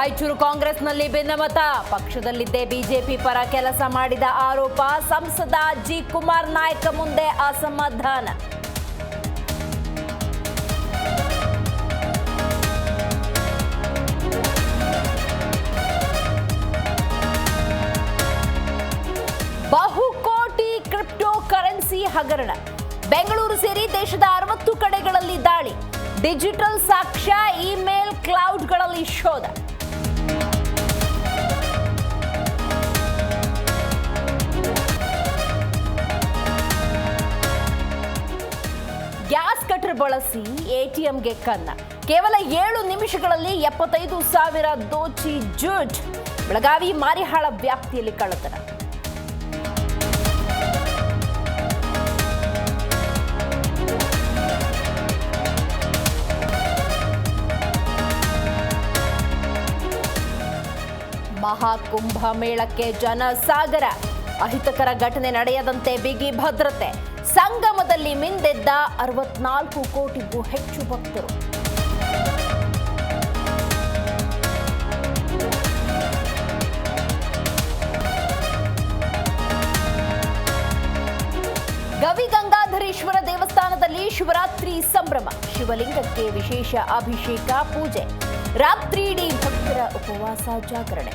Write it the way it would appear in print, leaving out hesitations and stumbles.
ರಾಯಚೂರು ಕಾಂಗ್ರೆಸ್ನಲ್ಲಿ ಭಿನ್ನಮತ. ಪಕ್ಷದಲ್ಲಿದ್ದೇ ಬಿಜೆಪಿ ಪರ ಕೆಲಸ ಮಾಡಿದ ಆರೋಪ. ಸಂಸದ ಜಿ ಕುಮಾರ್ ನಾಯ್ಕ ಮುಂದೆ ಅಸಮಾಧಾನ. ಬಹುಕೋಟಿ ಕ್ರಿಪ್ಟೋ ಕರೆನ್ಸಿ ಹಗರಣ. ಬೆಂಗಳೂರು ಸೇರಿ ದೇಶದ 60 ಕಡೆಗಳಲ್ಲಿ ದಾಳಿ. ಡಿಜಿಟಲ್ ಸಾಕ್ಷ್ಯ, ಇಮೇಲ್, ಕ್ಲೌಡ್ಗಳಲ್ಲಿ ಶೋಧ. ಗ್ಯಾಸ್ ಕಟರ್ ಬಳಸಿ ಎಟಿಎಂಗೆ ಕನ್ನ. ಕೇವಲ 7 ನಿಮಿಷಗಳಲ್ಲಿ 75,000 ದೋಚಿ ಜೂಟ್. ಬೆಳಗಾವಿ ಮಾರಿಹಾಳ ವ್ಯಾಪ್ತಿಯಲ್ಲಿ ಕಳ್ಳತನ. ಮಹಾಕುಂಭ ಮೇಳಕ್ಕೆ ಜನಸಾಗರ. ಅಹಿತಕರ ಘಟನೆ ನಡೆಯದಂತೆ ಬಿಗಿ ಭದ್ರತೆ. ಸಂಗಮದಲ್ಲಿ ಮಿಂದೆದ್ದ 64 ಕೋಟಿಗೂ ಹೆಚ್ಚು ಭಕ್ತರು. ಗವಿಗಂಗಾಧರೇಶ್ವರ ದೇವಸ್ಥಾನದಲ್ಲಿ ಶಿವರಾತ್ರಿ ಸಂಭ್ರಮ. ಶಿವಲಿಂಗಕ್ಕೆ ವಿಶೇಷ ಅಭಿಷೇಕ, ಪೂಜೆ. ರಾತ್ರಿಯಿಡೀ ಭಕ್ತರ ಉಪವಾಸ, ಜಾಗರಣೆ.